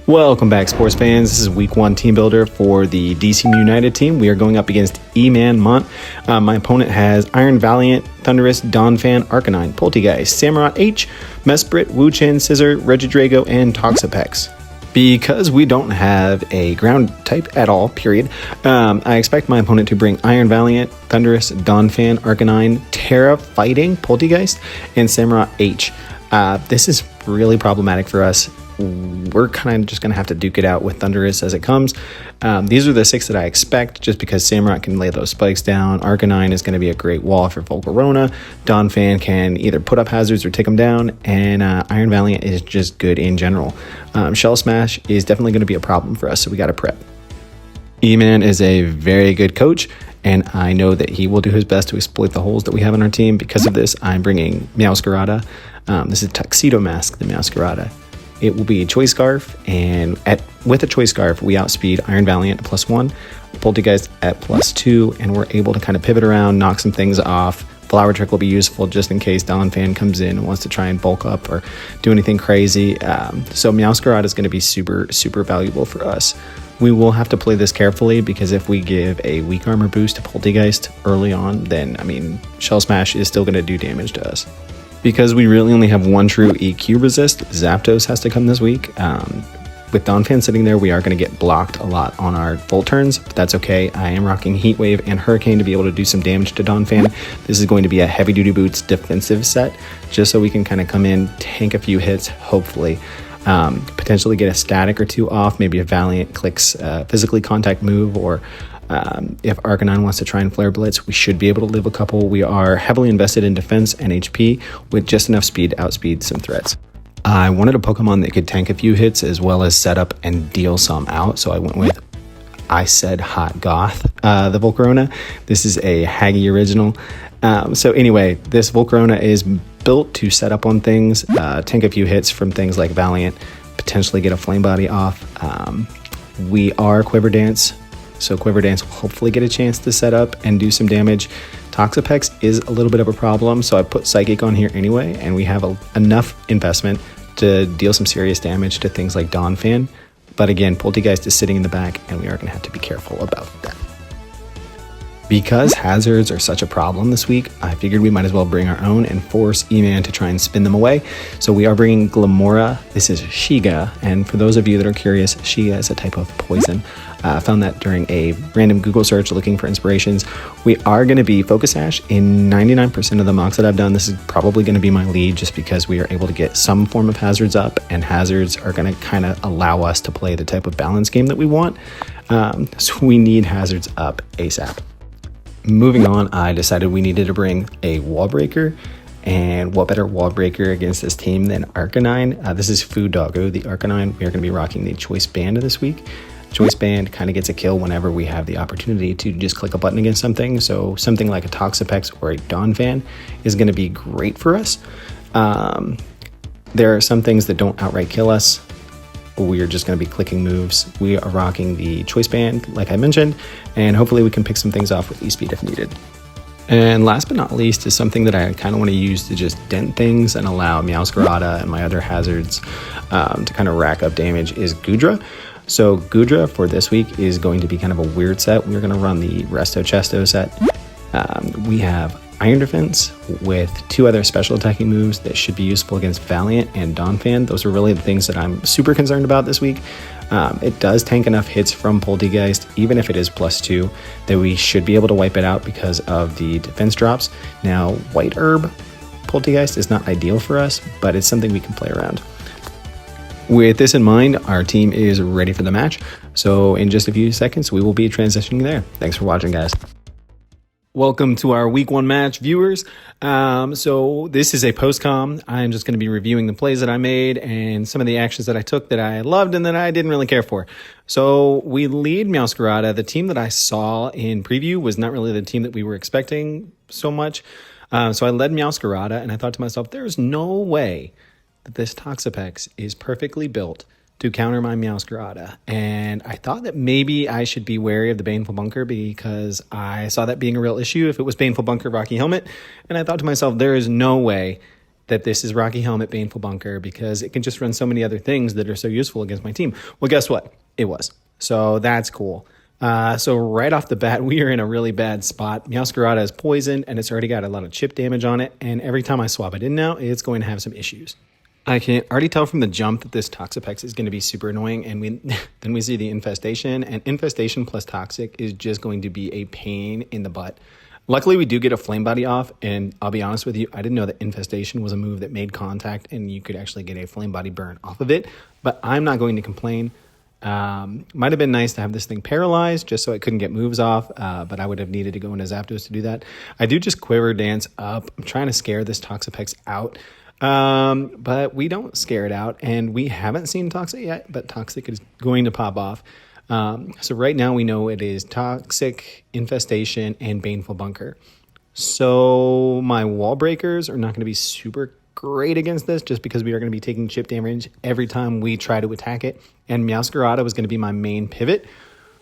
Welcome back, sports fans. This is week one team builder for the DC United team. We are going up against EmanMont. My opponent has Iron Valiant, Thunderous, Donphan, Arcanine, Poltegeist, Samurott H, Mesprit, Wuchen, Scissor, Regidrago, and Toxapex. Because we don't have a ground type at all, period, I expect my opponent to bring Iron Valiant, Thunderous, Donphan, Arcanine, Terra Fighting, Poltegeist, and Samurott H. This is really problematic for us. We're kind of just going to have to duke it out with Thunderous as it comes. These are the 6 that I expect just because Samurott can lay those spikes down. Arcanine is going to be a great wall for Volcarona. Donphan can either put up hazards or take them down. And Iron Valiant is just good in general. Shell Smash is definitely going to be a problem for us, so we got to prep. Eman is a very good coach, and I know that he will do his best to exploit the holes that we have on our team. Because of this, I'm bringing Meowscarada. This is Tuxedo Mask, the Meowscarada. It will be a Choice Scarf, and with a Choice Scarf, we outspeed Iron Valiant at +1, Poltegeist at +2, and we're able to kind of pivot around, knock some things off. Flower Trick will be useful just in case Donphan comes in and wants to try and bulk up or do anything crazy. So Meowscarada is going to be super, super valuable for us. We will have to play this carefully because if we give a weak armor boost to Poltegeist early on, then, Shell Smash is still going to do damage to us. Because we really only have one true EQ resist, Zapdos has to come this week. With Donphan sitting there, we are going to get blocked a lot on our Volt turns, but that's okay. I am rocking Heat Wave and Hurricane to be able to do some damage to Donphan. This is going to be a Heavy Duty Boots defensive set, just so we can kind of come in, tank a few hits, hopefully. Potentially get a static or two off, maybe a Valiant clicks physically contact move, or if Arcanine wants to try and Flare Blitz, we should be able to live a couple. We are heavily invested in defense and HP with just enough speed to outspeed some threats. I wanted a Pokemon that could tank a few hits as well as set up and deal some out, so I went with Hot Goth, the Volcarona. This is a Haggy original. So anyway, this Volcarona is built to set up on things, tank a few hits from things like Valiant, potentially get a Flame Body off. We are Quiver Dance, so Quiver Dance will hopefully get a chance to set up and do some damage. Toxapex is a little bit of a problem, so I put Psychic on here anyway, and we have enough investment to deal some serious damage to things like Donphan. But again, Poltegeist is sitting in the back, and we are going to have to be careful about that. Because hazards are such a problem this week, I figured we might as well bring our own and force Eman to try and spin them away. So we are bringing Glamora. This is Shiga, and for those of you that are curious, Shiga is a type of poison. I found that during a random Google search looking for inspirations. We are going to be Focus Sash in 99% of the mocks that I've done. This is probably going to be my lead just because we are able to get some form of hazards up, and hazards are going to kind of allow us to play the type of balance game that we want. So we need hazards up ASAP. Moving on, I decided we needed to bring a Wall Breaker, and what better Wall Breaker against this team than Arcanine? This is Food Doggo, the Arcanine. We are going to be rocking the Choice Band this week. Choice Band kind of gets a kill whenever we have the opportunity to just click a button against something, so something like a Toxapex or a Donphan is going to be great for us. There are some things that don't outright kill us. We are just going to be clicking moves. We are rocking the Choice Band, like I mentioned, and hopefully we can pick some things off with E-Speed if needed. And last but not least is something that I kind of want to use to just dent things and allow Meowscarada and my other hazards to kind of rack up damage is Goodra. So Goodra for this week is going to be kind of a weird set. We're going to run the Resto Chesto set. We have Iron Defense with 2 other special attacking moves that should be useful against Valiant and Donphan. Those are really the things that I'm super concerned about this week. It does tank enough hits from Poltegeist, even if it is +2, that we should be able to wipe it out because of the defense drops. Now, White Herb Poltegeist is not ideal for us, but it's something we can play around. With this in mind, our team is ready for the match. So in just a few seconds, we will be transitioning there. Thanks for watching, guys. Welcome to our week 1 match, viewers. So this is a post-com. I'm just going to be reviewing the plays that I made and some of the actions that I took that I loved and that I didn't really care for. So we lead Meowscarada. The team that I saw in preview was not really the team that we were expecting so much. So I led Meowscarada, and I thought to myself, there's no way that this Toxapex is perfectly built to counter my Meowscarada. And I thought that maybe I should be wary of the Baneful Bunker because I saw that being a real issue if it was Baneful Bunker Rocky Helmet. And I thought to myself, there is no way that this is Rocky Helmet, Baneful Bunker, because it can just run so many other things that are so useful against my team. Well, guess what? It was. So that's cool. So right off the bat, we are in a really bad spot. Meowscarada is poisoned, and it's already got a lot of chip damage on it. And every time I swap it in now, it's going to have some issues. I can already tell from the jump that this Toxapex is going to be super annoying. And then we see the Infestation. And Infestation plus Toxic is just going to be a pain in the butt. Luckily, we do get a Flame Body off. And I'll be honest with you, I didn't know that Infestation was a move that made contact, and you could actually get a Flame Body burn off of it. But I'm not going to complain. Might have been nice to have this thing paralyzed just so it couldn't get moves off, but I would have needed to go into Zapdos to do that. I do just Quiver Dance up. I'm trying to scare this Toxapex out, but we don't scare it out, and we haven't seen Toxic yet, but Toxic is going to pop off. So right now we know it is Toxic, Infestation, and Baneful Bunker. So my Wall Breakers are not going to be super great against this, just because we are going to be taking chip damage every time we try to attack it, and Meowscarada was going to be my main pivot.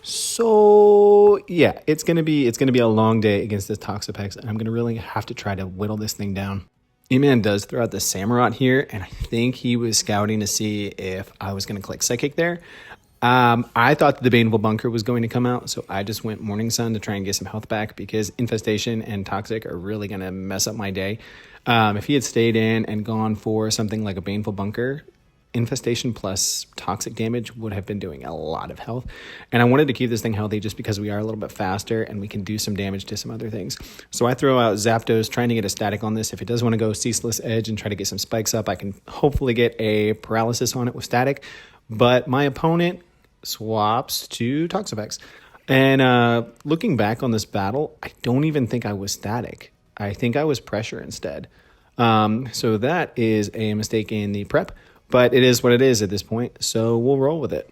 So yeah, it's going to be a long day against this Toxapex, and I'm going to really have to try to whittle this thing down. Eman does throw out the Samurott here, and I think he was scouting to see if I was going to click Psychic there. I thought that the Baneful Bunker was going to come out, so I just went Morning Sun to try and get some health back, because Infestation and Toxic are really going to mess up my day. If he had stayed in and gone for something like a Baneful Bunker, Infestation plus Toxic damage would have been doing a lot of health. And I wanted to keep this thing healthy just because we are a little bit faster and we can do some damage to some other things. So I throw out Zapdos, trying to get a static on this. If it does want to go Ceaseless Edge and try to get some spikes up, I can hopefully get a paralysis on it with static. But my opponent swaps to Toxapex. And looking back on this battle, I don't even think I was static. I think I was pressure instead. So that is a mistake in the prep, but it is what it is at this point, so we'll roll with it.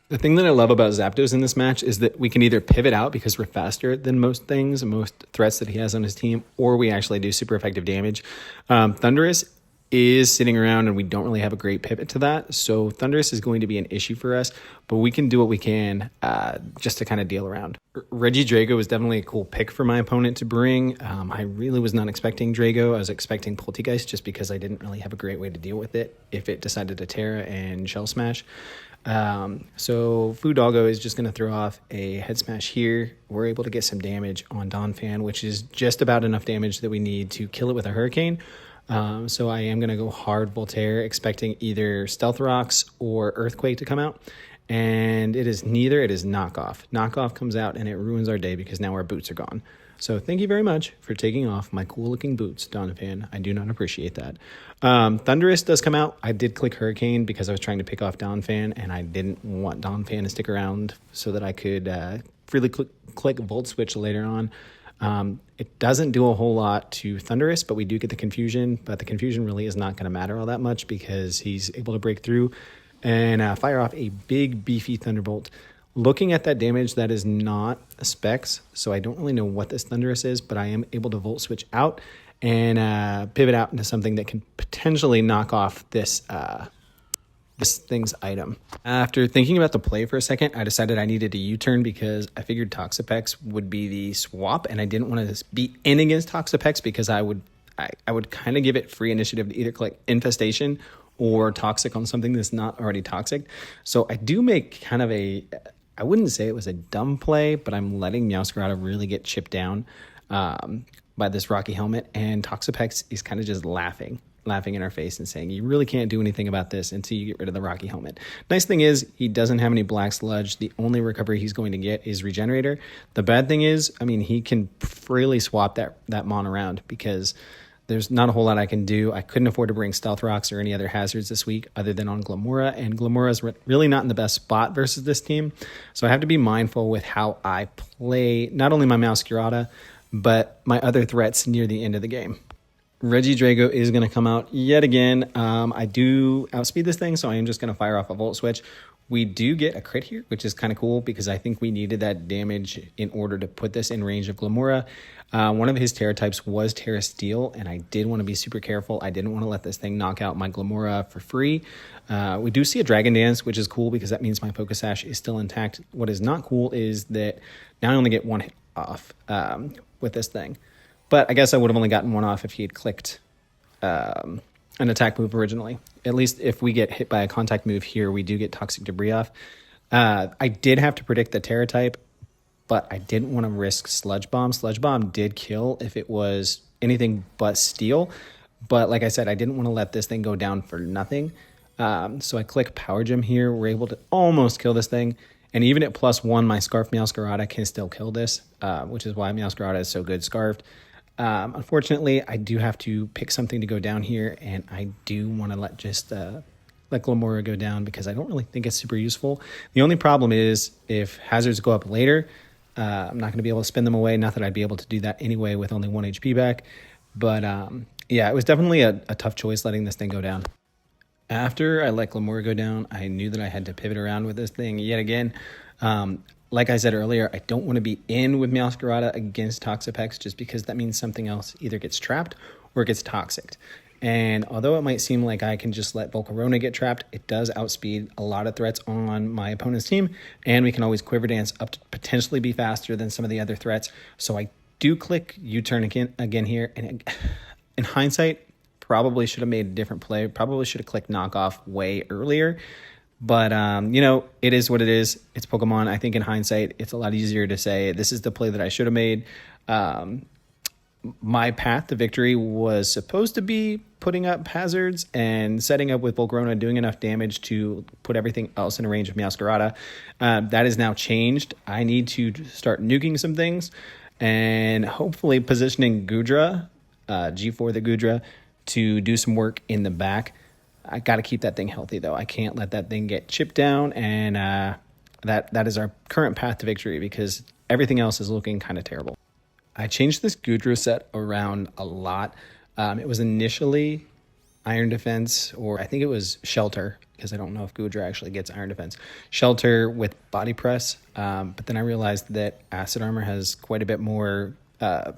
The thing that I love about Zapdos in this match is that we can either pivot out because we're faster than most threats that he has on his team, or we actually do super effective damage. Thundurus is sitting around, and we don't really have a great pivot to that, so Thundurus is going to be an issue for us, but we can do what we can just to kind of deal around. Regidrago was definitely a cool pick for my opponent to bring. I really was not expecting Drago. I was expecting Poltegeist just because I didn't really have a great way to deal with it if it decided to Terra and Shell Smash. So Fudoggo is just going to throw off a Head Smash here. We're able to get some damage on Donphan, which is just about enough damage that we need to kill it with a Hurricane. So I am going to go hard Voltaire, expecting either Stealth Rocks or Earthquake to come out. And it is neither. It is Knockoff. Knockoff comes out, and it ruins our day because now our boots are gone. So thank you very much for taking off my cool-looking boots, Donphan. I do not appreciate that. Thundurus does come out. I did click Hurricane because I was trying to pick off Donphan, and I didn't want Donphan to stick around so that I could freely click Volt Switch later on. It doesn't do a whole lot to Thundurus, but we do get the Confusion. But the Confusion really is not going to matter all that much because he's able to break through and fire off a big, beefy Thunderbolt. Looking at that damage, that is not a Specs, so I don't really know what this Thundurus is, but I am able to Volt Switch out and pivot out into something that can potentially knock off this thing's item. After thinking about the play for a second, I decided I needed a U-turn because I figured Toxapex would be the swap, and I didn't want to be in against Toxapex because I would kind of give it free initiative to either click Infestation or Toxic on something that's not already toxic. So I do make kind of I wouldn't say it was a dumb play, but I'm letting Meowscarada really get chipped down by this Rocky Helmet, and Toxapex is kind of just laughing in our face and saying, you really can't do anything about this until you get rid of the Rocky Helmet. Nice thing is, he doesn't have any Black Sludge. The only recovery he's going to get is Regenerator. The bad thing is, he can freely swap that Mon around because there's not a whole lot I can do. I couldn't afford to bring Stealth Rocks or any other hazards this week other than on Glamora, and Glamora is really not in the best spot versus this team. So I have to be mindful with how I play not only my Meowscarada, but my other threats near the end of the game. Regidrago is going to come out yet again. I do outspeed this thing, so I am just going to fire off a Volt Switch. We do get a crit here, which is kind of cool because I think we needed that damage in order to put this in range of Glamora. One of his Terra types was Terra Steel, and I did want to be super careful. I didn't want to let this thing knock out my Glamora for free. We do see a Dragon Dance, which is cool because that means my Focus Sash is still intact. What is not cool is that now I only get one hit off with this thing. But I guess I would have only gotten one off if he had clicked an attack move originally. At least if we get hit by a contact move here, we do get Toxic Debris off. I did have to predict the Terra type, but I didn't want to risk Sludge Bomb. Sludge Bomb did kill if it was anything but steel. But like I said, I didn't want to let this thing go down for nothing. So I click Power Gem here. We're able to almost kill this thing. And even at +1, my Scarf Meowscarada can still kill this, which is why Meowscarada is so good scarfed. Unfortunately, I do have to pick something to go down here, and I do want to let Glamora go down because I don't really think it's super useful. The only problem is if hazards go up later, I'm not going to be able to spin them away. Not that I'd be able to do that anyway with only 1 HP back. But yeah, it was definitely a tough choice letting this thing go down. After I let Glamora go down, I knew that I had to pivot around with this thing yet again. Like I said earlier, I don't want to be in with Meowscarada against Toxapex just because that means something else either gets trapped or gets toxicked. And although it might seem like I can just let Volcarona get trapped, it does outspeed a lot of threats on my opponent's team, and we can always Quiver Dance up to potentially be faster than some of the other threats. So I do click U-turn again here, and in hindsight, probably should have made a different play. Probably should have clicked knockoff way earlier. But, you know, it is what it is. It's Pokemon. I think in hindsight, it's a lot easier to say this is the play that I should have made. My path to victory was supposed to be putting up hazards and setting up with Volcarona, doing enough damage to put everything else in range of Meowscarada. That is now changed. I need to start nuking some things and hopefully positioning Goodra, G4 the Goodra, to do some work in the back. I got to keep that thing healthy, though. I can't let that thing get chipped down, and that is our current path to victory because everything else is looking kind of terrible. I changed this Goodra set around a lot. It was initially Iron Defense, or I think it was Shelter, because I don't know if Goodra actually gets Iron Defense. Shelter with Body Press, but then I realized that Acid Armor has quite a bit more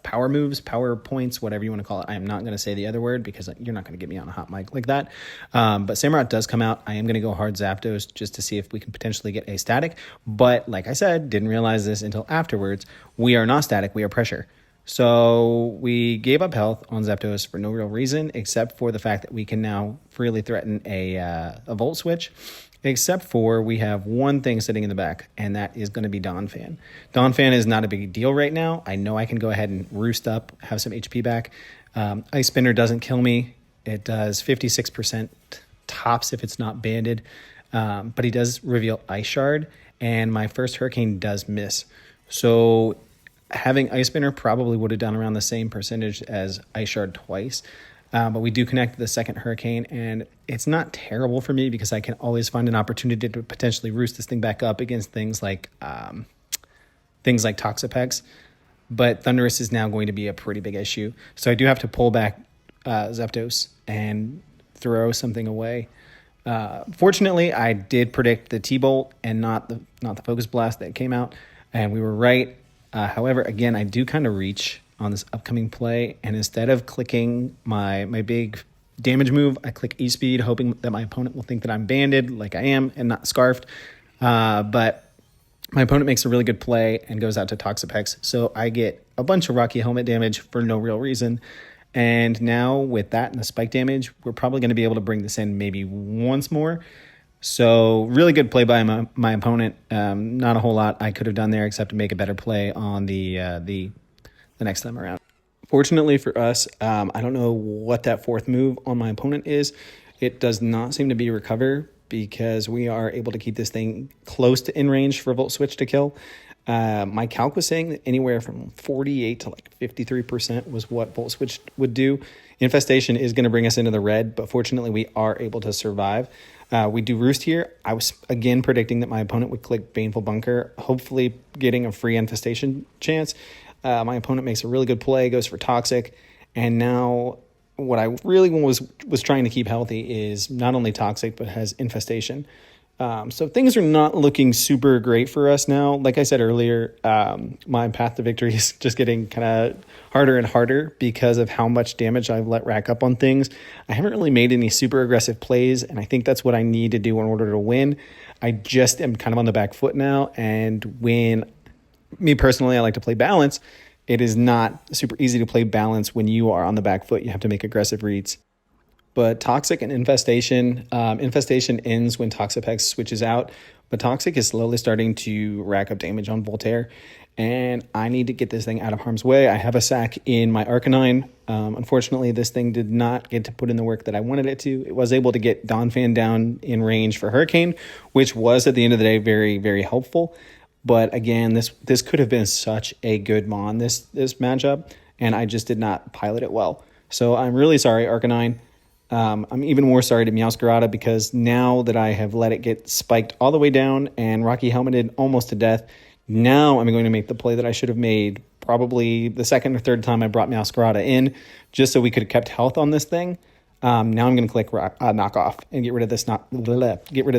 power moves, power points, whatever you want to call it. I am not going to say the other word because you're not going to get me on a hot mic like that. But Samurott does come out. I am going to go hard Zapdos just to see if we can potentially get a static. But like I said, didn't realize this until afterwards. We are not static. We are pressure. So we gave up health on Zapdos for no real reason, except for the fact that we can now freely threaten a Volt Switch. Except for we have one thing sitting in the back, and that is going to be Donphan. Donphan is not a big deal right now. I know I can go ahead and roost up, have some HP back. Ice Spinner doesn't kill me. It does 56% tops if it's not banded. But he does reveal Ice Shard, and my first Hurricane does miss. So having Ice Spinner probably would have done around the same percentage as Ice Shard twice. But we do connect the second Hurricane, and it's not terrible for me because I can always find an opportunity to potentially roost this thing back up against things like Toxapex. But Thundurus is now going to be a pretty big issue. So I do have to pull back Zapdos and throw something away. Fortunately, I did predict the T-Bolt and not the Focus Blast that came out, and we were right. However, again, I do kind of reach on this upcoming play, and instead of clicking my big damage move, I click E-Speed, hoping that my opponent will think that I'm banded like I am and not scarfed. But my opponent makes a really good play and goes out to Toxapex, so I get a bunch of Rocky Helmet damage for no real reason. And now with that and the spike damage, we're probably going to be able to bring this in maybe once more. So really good play by my opponent. Not a whole lot I could have done there except to make a better play on the next time around. Fortunately for us, I don't know what that fourth move on my opponent is. It does not seem to be Recover because we are able to keep this thing close to in range for Volt Switch to kill. My calc was saying that anywhere from 48 to like 53% was what Volt Switch would do. Infestation is going to bring us into the red, but fortunately we are able to survive. We do Roost here. I was again predicting that my opponent would click Baneful Bunker, hopefully getting a free Infestation chance. My opponent makes a really good play, goes for Toxic, and now what I really was trying to keep healthy is not only Toxic, but has Infestation. So things are not looking super great for us now. Like I said earlier, my path to victory is just getting kind of harder and harder because of how much damage I've let rack up on things. I haven't really made any super aggressive plays, and I think that's what I need to do in order to win. I just am kind of on the back foot now, and when me personally, I like to play balance. It is not super easy to play balance when you are on the back foot. You have to make aggressive reads. But Toxic and Infestation, Infestation ends when Toxapex switches out, but Toxic is slowly starting to rack up damage on Voltaire, and I need to get this thing out of harm's way. I have a sack in my Arcanine. Unfortunately, this thing did not get to put in the work that I wanted it to. It was able to get Donphan down in range for Hurricane, which was, at the end of the day, very, very helpful. But again, this could have been such a good Mon, this matchup, and I just did not pilot it well. So I'm really sorry, Arcanine. I'm even more sorry to Meowscarada, because now that I have let it get spiked all the way down and Rocky Helmeted almost to death, now I'm going to make the play that I should have made probably the second or third time I brought Meowscarada in, just so we could have kept health on this thing. Now I'm going to click knock off and get rid of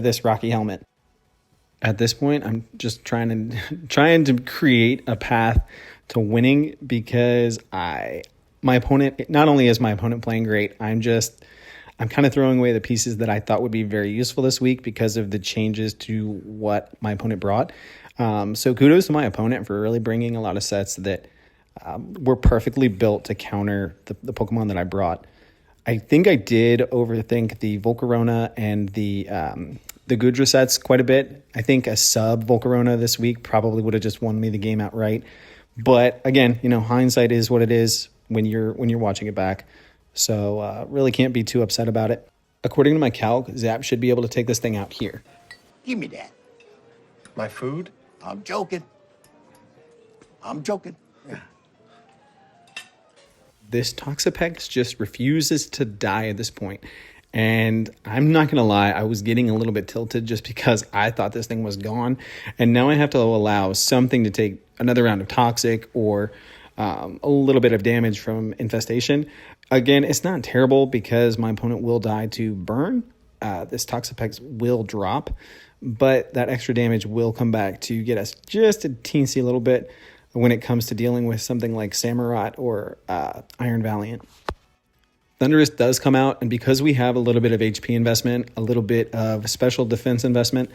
this Rocky Helmet. At this point, I'm just trying to create a path to winning, because my opponent, not only is my opponent playing great, I'm kind of throwing away the pieces that I thought would be very useful this week because of the changes to what my opponent brought. So kudos to my opponent for really bringing a lot of sets that were perfectly built to counter the Pokemon that I brought. I think I did overthink the Volcarona and the Goodra sets quite a bit. I think a sub Volcarona this week probably would have just won me the game outright. But again, hindsight is what it is when you're watching it back. So really can't be too upset about it. According to my calc, Zap should be able to take this thing out here. Give me that. My food? I'm joking. Yeah. This Toxapex just refuses to die at this point. And I'm not going to lie, I was getting a little bit tilted just because I thought this thing was gone. And now I have to allow something to take another round of Toxic or a little bit of damage from Infestation. Again, it's not terrible because my opponent will die to burn. This Toxapex will drop, but that extra damage will come back to get us just a teensy little bit when it comes to dealing with something like Samurott or Iron Valiant. Thundurus does come out, and because we have a little bit of HP investment, a little bit of special defense investment,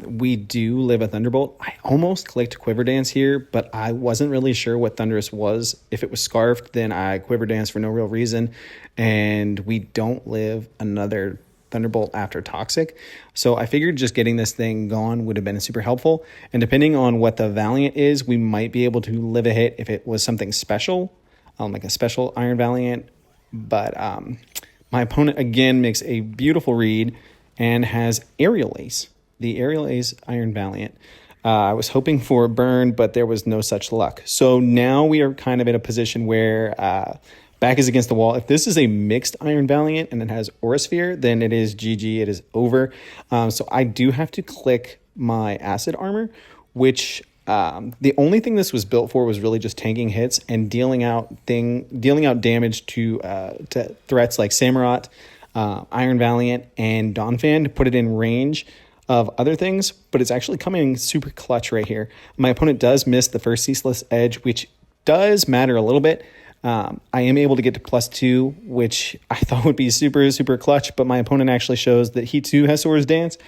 we do live a Thunderbolt. I almost clicked Quiver Dance here, but I wasn't really sure what Thundurus was. If it was Scarfed, then I Quiver Dance for no real reason, and we don't live another Thunderbolt after Toxic. So I figured just getting this thing gone would have been super helpful, and depending on what the Valiant is, we might be able to live a hit if it was something special, like a special Iron Valiant. But my opponent, again, makes a beautiful read and has Aerial Ace, the Aerial Ace Iron Valiant. I was hoping for a burn, but there was no such luck. So now we are kind of in a position where back is against the wall. If this is a mixed Iron Valiant and it has Aura Sphere, then it is GG, it is over. So I do have to click my Acid Armor, which... the only thing this was built for was really just tanking hits and dealing out damage to threats like Samurott, Iron Valiant, and Donphan to put it in range of other things. But it's actually coming super clutch right here. My opponent does miss the first Ceaseless Edge, which does matter a little bit. I am able to get to +2, which I thought would be super, super clutch, but my opponent actually shows that he too has Swords Dance.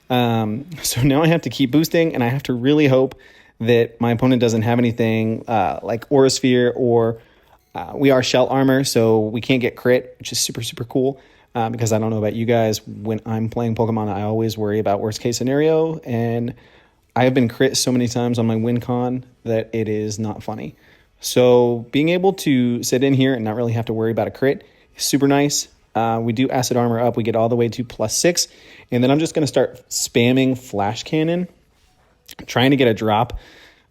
So now I have to keep boosting, and I have to really hope that my opponent doesn't have anything like Aura Sphere or we are Shell Armor, so we can't get crit, which is super, super cool. Because I don't know about you guys, when I'm playing Pokemon, I always worry about worst case scenario, and I have been crit so many times on my win con that it is not funny. So being able to sit in here and not really have to worry about a crit is super nice. We do Acid Armor up, we get all the way to +6, and then I'm just going to start spamming Flash Cannon, trying to get a drop.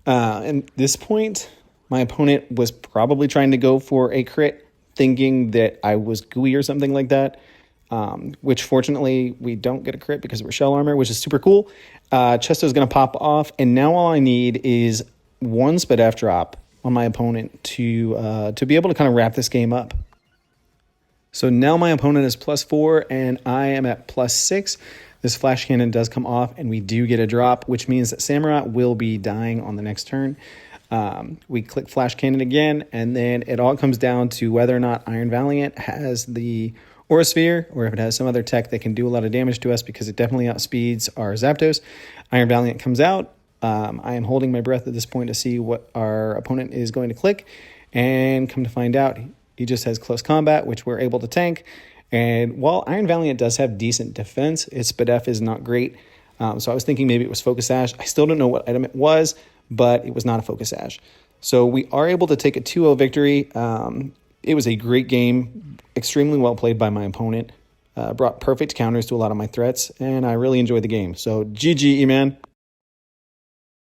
At this point, my opponent was probably trying to go for a crit, thinking that I was gooey or something like that, which fortunately we don't get a crit because we're Shell Armor, which is super cool. Chesto's going to pop off, and now all I need is one Spadef drop on my opponent to be able to kind of wrap this game up. So now my opponent is +4, and I am at +6. This Flash Cannon does come off, and we do get a drop, which means that Samurott will be dying on the next turn. We click Flash Cannon again, and then it all comes down to whether or not Iron Valiant has the Aura Sphere, or if it has some other tech that can do a lot of damage to us, because it definitely outspeeds our Zapdos. Iron Valiant comes out. I am holding my breath at this point to see what our opponent is going to click, and come to find out, he just has Close Combat, which we're able to tank. And while Iron Valiant does have decent defense, its SPDEF is not great. So I was thinking maybe it was Focus Sash. I still don't know what item it was, but it was not a Focus Sash. So we are able to take a 2-0 victory. It was a great game, extremely well played by my opponent. Brought perfect counters to a lot of my threats, and I really enjoyed the game. So GG, Eman.